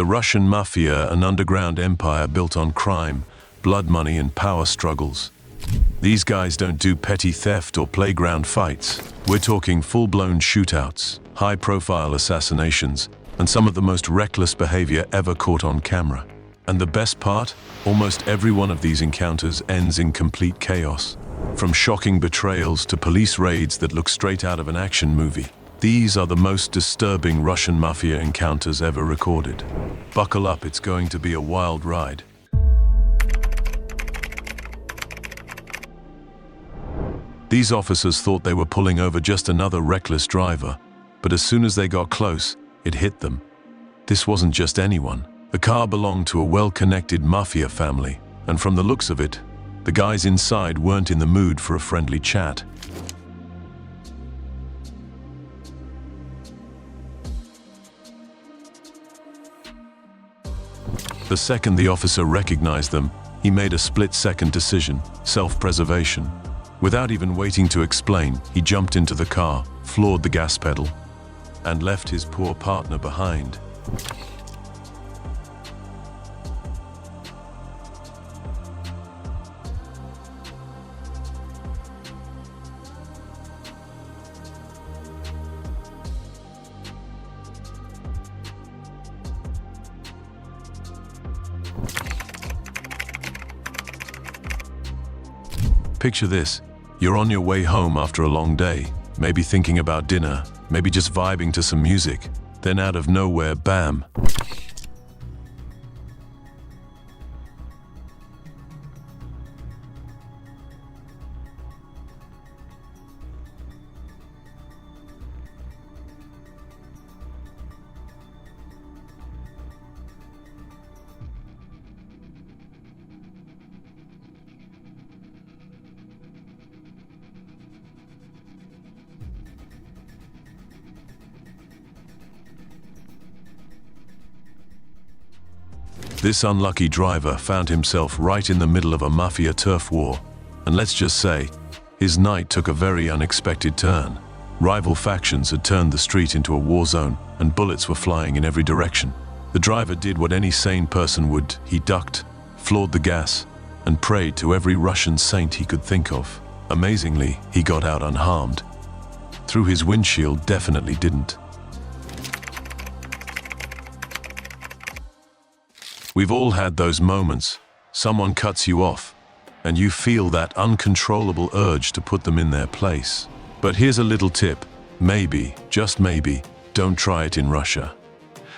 The Russian Mafia, an underground empire built on crime, blood money and power struggles. These guys don't do petty theft or playground fights. We're talking full-blown shootouts, high-profile assassinations, and some of the most reckless behavior ever caught on camera. And the best part? Almost every one of these encounters ends in complete chaos. From shocking betrayals to police raids that look straight out of an action movie. These are the most disturbing Russian Mafia encounters ever recorded. Buckle up, it's going to be a wild ride. These officers thought they were pulling over just another reckless driver, but as soon as they got close, it hit them. This wasn't just anyone. The car belonged to a well-connected mafia family, and from the looks of it, the guys inside weren't in the mood for a friendly chat. The second the officer recognized them, he made a split-second decision: self-preservation. Without even waiting to explain, he jumped into the car, floored the gas pedal, and left his poor partner behind. Picture this. You're on your way home after a long day, maybe thinking about dinner, maybe just vibing to some music. Then out of nowhere, bam! This unlucky driver found himself right in the middle of a mafia turf war, and let's just say, his night took a very unexpected turn. Rival factions had turned the street into a war zone, and bullets were flying in every direction. The driver did what any sane person would. He ducked, floored the gas, and prayed to every Russian saint he could think of. Amazingly, he got out unharmed. Through his windshield, definitely didn't. We've all had those moments. Someone cuts you off, and you feel that uncontrollable urge to put them in their place. But here's a little tip. Maybe, just maybe, don't try it in Russia.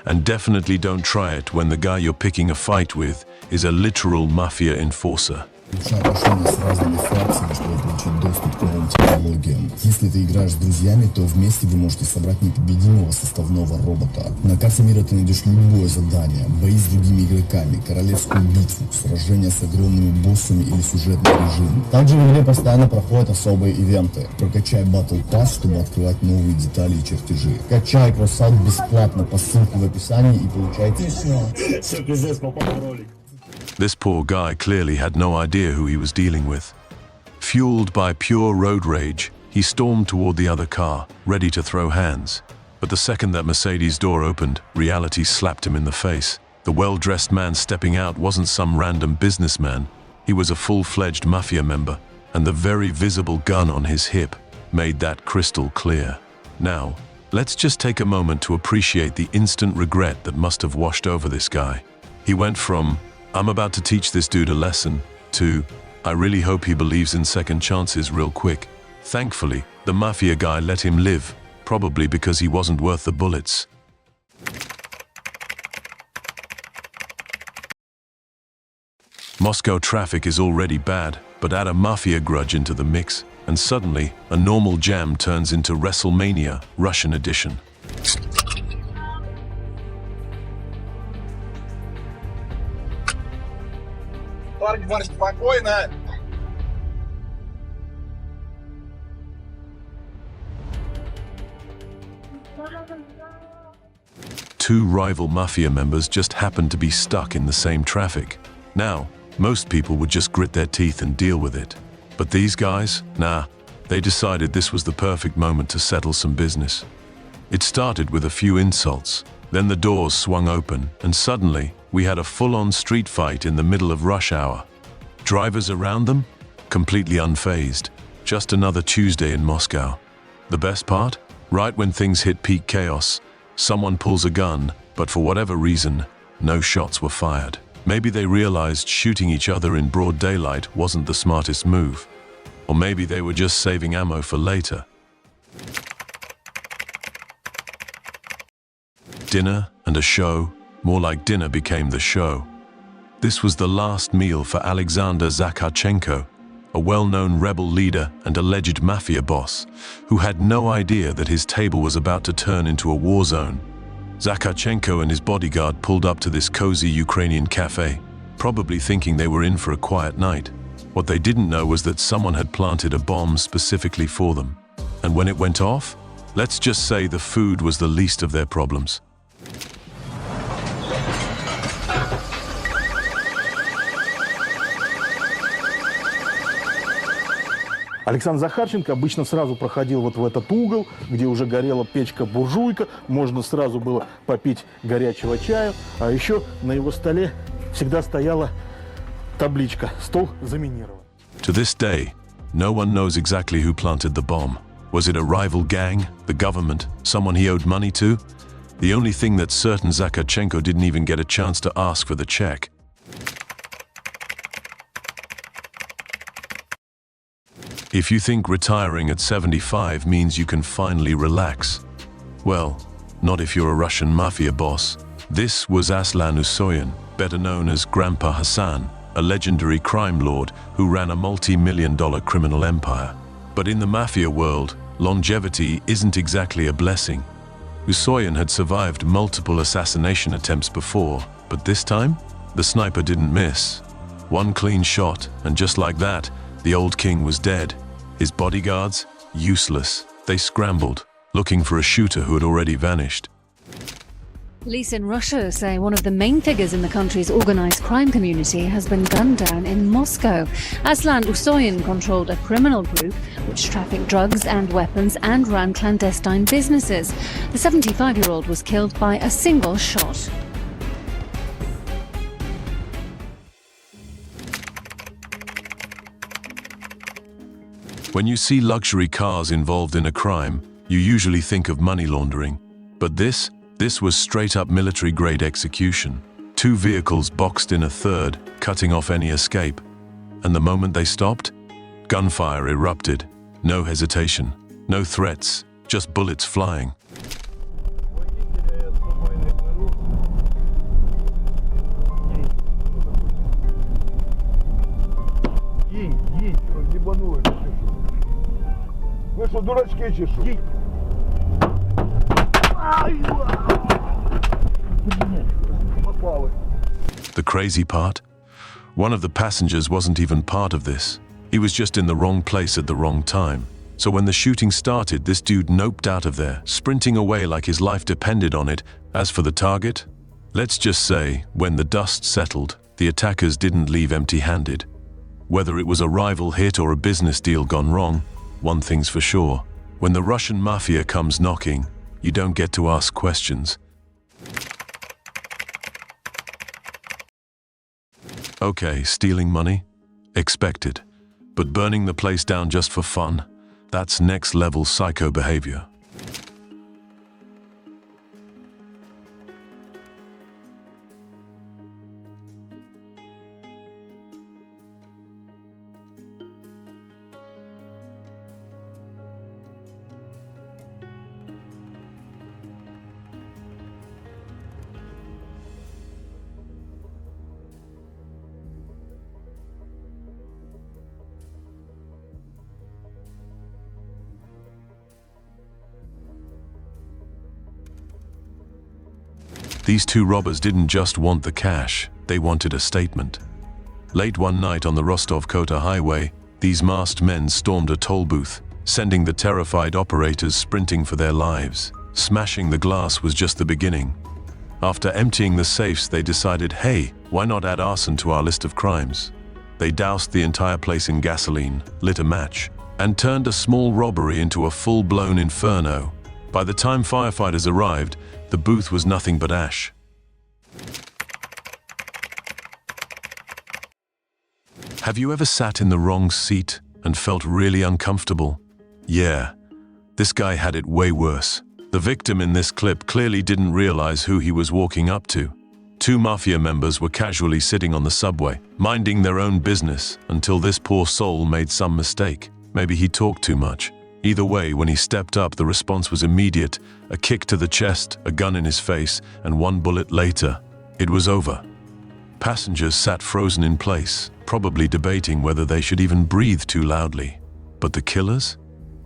And definitely don't try it when the guy you're picking a fight with is a literal mafia enforcer. Лучшее отношение с разными фракциями, чтобы получить доступ к новым технологиям. Если ты играешь с друзьями, то вместе вы можете собрать непобедимого составного робота. На карте мира ты найдешь любое задание, бои с другими игроками, королевскую битву, сражения с огромными боссами или сюжетный режим. Также в игре постоянно проходят особые ивенты. Прокачай Battle Pass, чтобы открывать новые детали и чертежи. Качай кроссаут бесплатно по ссылке в описании и получайте все. Пиздец, попал в ролик. This poor guy clearly had no idea who he was dealing with. Fueled by pure road rage, he stormed toward the other car, ready to throw hands. But the second that Mercedes' door opened, reality slapped him in the face. The well-dressed man stepping out wasn't some random businessman. He was a full-fledged mafia member, and the very visible gun on his hip made that crystal clear. Now, let's just take a moment to appreciate the instant regret that must have washed over this guy. He went from, "I'm about to teach this dude a lesson," to, "I really hope he believes in second chances real quick." Thankfully, the mafia guy let him live, probably because he wasn't worth the bullets. Moscow traffic is already bad, but add a mafia grudge into the mix, and suddenly, a normal jam turns into WrestleMania, Russian edition. Спокойно. Two rival mafia members just happened to be stuck in the same traffic. Now, most people would just grit their teeth and deal with it. But these guys, nah, they decided this was the perfect moment to settle some business. It started with a few insults, Then the doors swung open, and suddenly, we had a full-on street fight in the middle of rush hour. Drivers around them? Completely unfazed. Just another Tuesday in Moscow. The best part? Right when things hit peak chaos, someone pulls a gun, but for whatever reason, no shots were fired. Maybe they realized shooting each other in broad daylight wasn't the smartest move. Or maybe they were just saving ammo for later. Dinner and a show, more like dinner became the show. This was the last meal for Alexander Zakharchenko, a well-known rebel leader and alleged mafia boss, who had no idea that his table was about to turn into a war zone. Zakharchenko and his bodyguard pulled up to this cozy Ukrainian café, probably thinking they were in for a quiet night. What they didn't know was that someone had planted a bomb specifically for them. And when it went off, let's just say the food was the least of their problems. Александр Захарченко обычно сразу проходил вот в этот угол, где уже горела печка-буржуйка, можно сразу было попить горячего чая, а еще на его столе всегда стояла табличка «Стол заминирован». To this day, no one knows exactly who planted the bomb. Was it a rival gang, the government, someone he owed money to? The only thing that's certain, Zakharchenko didn't even get a chance to ask for the check. If you think retiring at 75 means you can finally relax, well, not if you're a Russian mafia boss. This was Aslan Usoyan, better known as Grandpa Hassan, a legendary crime lord who ran a multi-million-dollar criminal empire. But in the mafia world, longevity isn't exactly a blessing. Usoyan had survived multiple assassination attempts before, but this time, the sniper didn't miss. One clean shot, and just like that, the old king was dead. His bodyguards, useless. They scrambled, looking for a shooter who had already vanished. Police in Russia say one of the main figures in the country's organized crime community has been gunned down in Moscow. Aslan Usoyan controlled a criminal group which trafficked drugs and weapons and ran clandestine businesses. The 75-year-old was killed by a single shot. When you see luxury cars involved in a crime, you usually think of money laundering. But this was straight-up military-grade execution. 2 vehicles boxed in a third, cutting off any escape. And the moment they stopped, gunfire erupted. No hesitation, no threats, just bullets flying. The crazy part? One of the passengers wasn't even part of this. He was just in the wrong place at the wrong time. So when the shooting started, this dude noped out of there, sprinting away like his life depended on it. As for the target, let's just say, when the dust settled, the attackers didn't leave empty-handed. Whether it was a rival hit or a business deal gone wrong, one thing's for sure. When the Russian mafia comes knocking, you don't get to ask questions. Okay, stealing money? Expected. But burning the place down just for fun? That's next-level psycho behavior. These 2 robbers didn't just want the cash, they wanted a statement. Late one night on the Rostov-Kota highway, these masked men stormed a toll booth, sending the terrified operators sprinting for their lives. Smashing the glass was just the beginning. After emptying the safes, they decided, hey, why not add arson to our list of crimes? They doused the entire place in gasoline, lit a match, and turned a small robbery into a full-blown inferno. By the time firefighters arrived, The booth was nothing but ash. Have you ever sat in the wrong seat and felt really uncomfortable? Yeah, this guy had it way worse. The victim in this clip clearly didn't realize who he was walking up to. Two mafia members were casually sitting on the subway, minding their own business, until this poor soul made some mistake. Maybe he talked too much. Either way, when he stepped up, the response was immediate. A kick to the chest, a gun in his face, and one bullet later, it was over. Passengers sat frozen in place, probably debating whether they should even breathe too loudly. But the killers?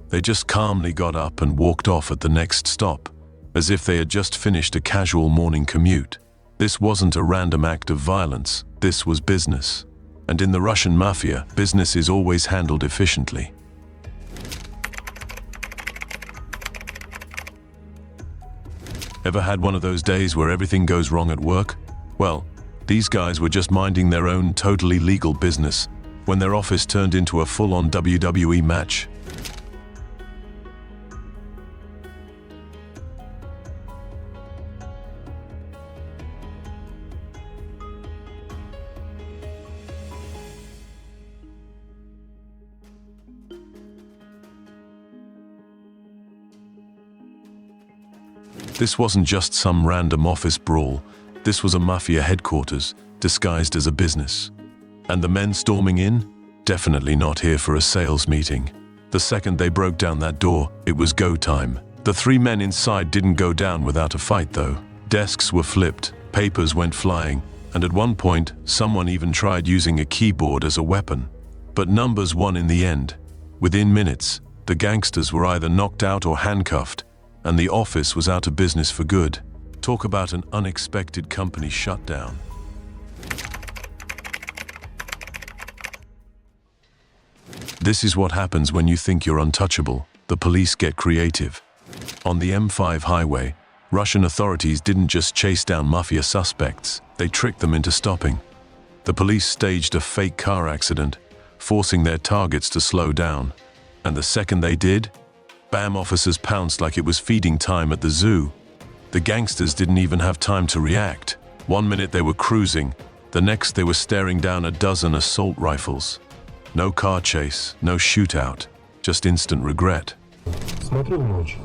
They just calmly got up and walked off at the next stop, as if they had just finished a casual morning commute. This wasn't a random act of violence, this was business. And in the Russian mafia, business is always handled efficiently. Ever had one of those days where everything goes wrong at work? Well, these guys were just minding their own totally legal business when their office turned into a full-on WWE match. This wasn't just some random office brawl. This was a mafia headquarters, disguised as a business. And the men storming in? Definitely not here for a sales meeting. The second they broke down that door, it was go time. The three men inside didn't go down without a fight though. Desks were flipped, papers went flying, and at one point, someone even tried using a keyboard as a weapon. But numbers won in the end. Within minutes, the gangsters were either knocked out or handcuffed, and the office was out of business for good. Talk about an unexpected company shutdown. This is what happens when you think you're untouchable. The police get creative. On the M5 highway, Russian authorities didn't just chase down mafia suspects, they tricked them into stopping. The police staged a fake car accident, forcing their targets to slow down. And the second they did, BAM officers pounced like it was feeding time at the zoo. The gangsters didn't even have time to react. One minute they were cruising, the next they were staring down a dozen assault rifles. No car chase, no shootout, just instant regret. Смотрю в ночь.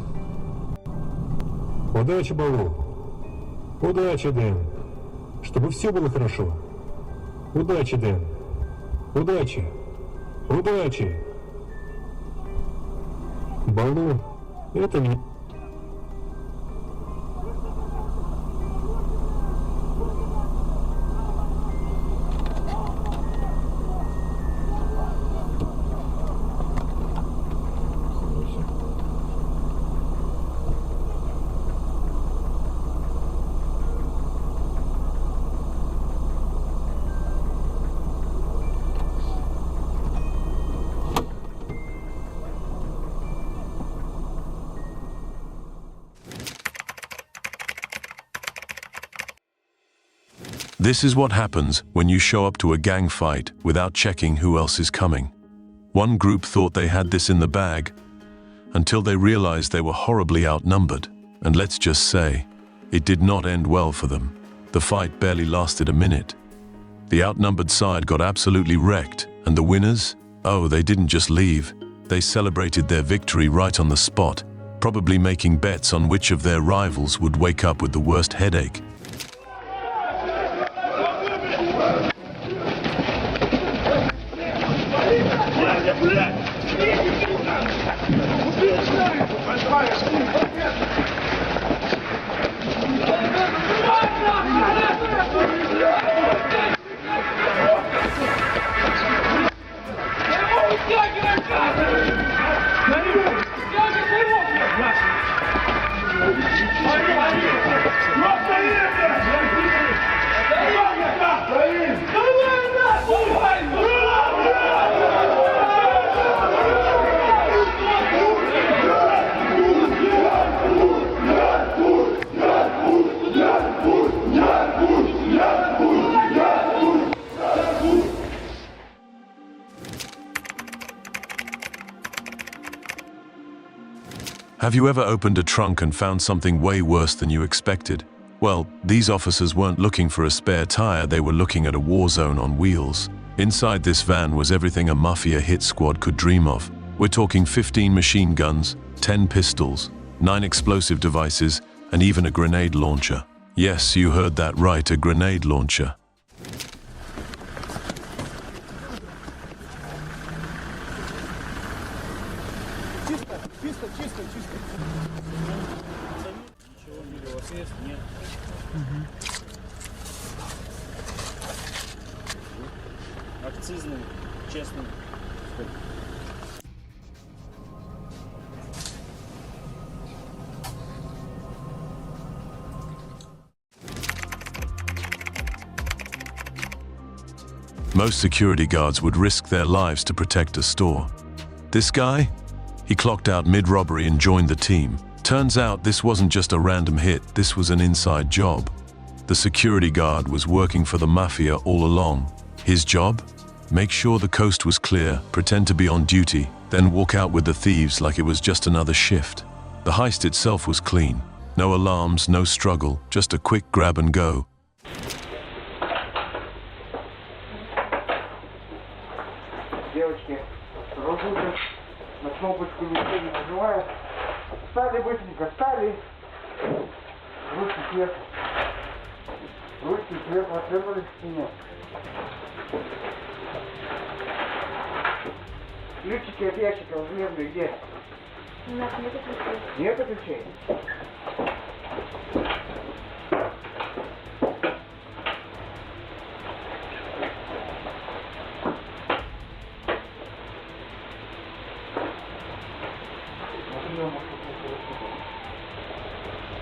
Удачи, Балу. Удачи, Дэн. Чтобы все было хорошо. Удачи, Дэн. Удачи. Удачи. Балу, это не... This is what happens when you show up to a gang fight without checking who else is coming. One group thought they had this in the bag until they realized they were horribly outnumbered. And let's just say, it did not end well for them. The fight barely lasted a minute. The outnumbered side got absolutely wrecked, and the winners? Oh, they didn't just leave. They celebrated their victory right on the spot, probably making bets on which of their rivals would wake up with the worst headache. Have you ever opened a trunk and found something way worse than you expected? Well, these officers weren't looking for a spare tire, they were looking at a war zone on wheels. Inside this van was everything a Mafia hit squad could dream of. We're talking 15 machine guns, 10 pistols, 9 explosive devices, and even a grenade launcher. Yes, you heard that right, a grenade launcher. Акцизный, честный. Most security guards would risk their lives to protect a store. This guy? He clocked out mid-robbery and joined the team. Turns out this wasn't just a random hit, this was an inside job. The security guard was working for the Mafia all along. His job? Make sure the coast was clear, pretend to be on duty, then walk out with the thieves like it was just another shift. The heist itself was clean. No alarms, no struggle, just a quick grab and go. Девочки, ружуйте, на кнопочку никто не нажимает. Встали быстренько, встали. Ручки вверх. Ручки вверх, отвернулись к стене. Ключики от ящиков железные где? У нас нет ключей. Нету ключей?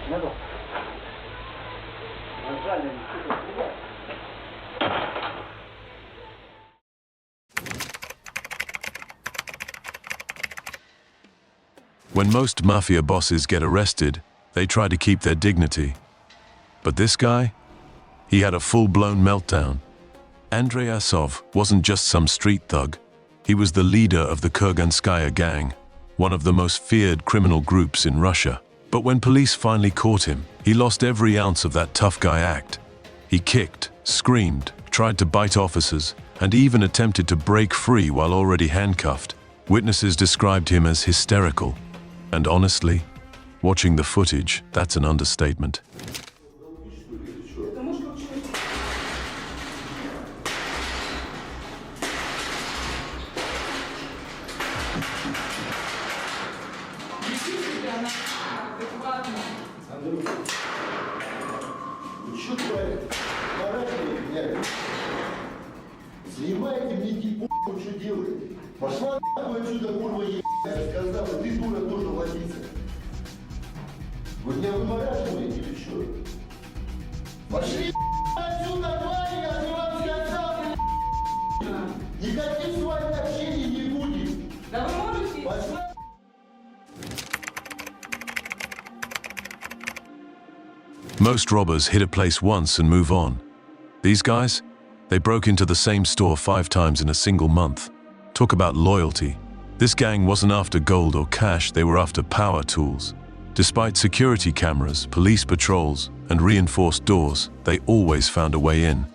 Нету? Нажали, When most Mafia bosses get arrested, they try to keep their dignity. But this guy? He had a full-blown meltdown. Andrei Asov wasn't just some street thug. He was the leader of the Kurganskaya gang, one of the most feared criminal groups in Russia. But when police finally caught him, he lost every ounce of that tough guy act. He kicked, screamed, tried to bite officers, and even attempted to break free while already handcuffed. Witnesses described him as hysterical. And honestly, watching the footage, that's an understatement. Заебайте мне идти похуй, что делаете. Пошла нахуй отсюда, курва ебать, сказала, ты дура тоже водиться. Вы меня вымораживаете или что? Пошли отсюда, твари, я же вам сказал, никаких с вами общений не будет. Да вы можете? Пошла. Most robbers hit a place once and move on. These guys? They broke into the same store 5 times in a single month. Talk about loyalty. This gang wasn't after gold or cash, they were after power tools. Despite security cameras, police patrols, and reinforced doors, they always found a way in.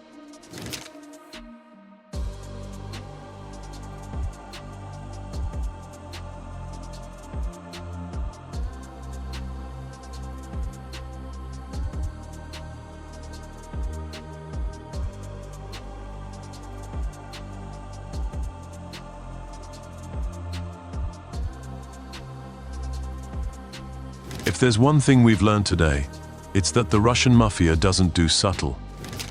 If there's one thing we've learned today, it's that the Russian Mafia doesn't do subtle.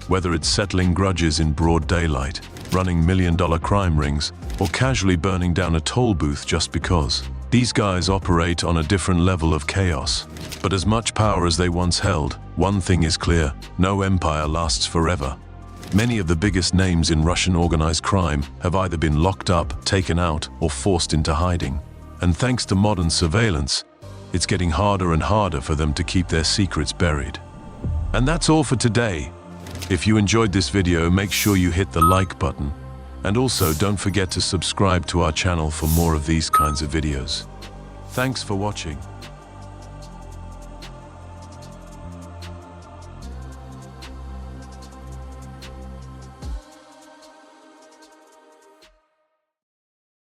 Whether it's settling grudges in broad daylight, running million-dollar crime rings, or casually burning down a toll booth just because. These guys operate on a different level of chaos. But as much power as they once held, one thing is clear: no empire lasts forever. Many of the biggest names in Russian organized crime have either been locked up, taken out, or forced into hiding. And thanks to modern surveillance, it's getting harder and harder for them to keep their secrets buried. And that's all for today. If you enjoyed this video, make sure you hit the like button. And also don't forget to subscribe to our channel for more of these kinds of videos. Thanks for watching.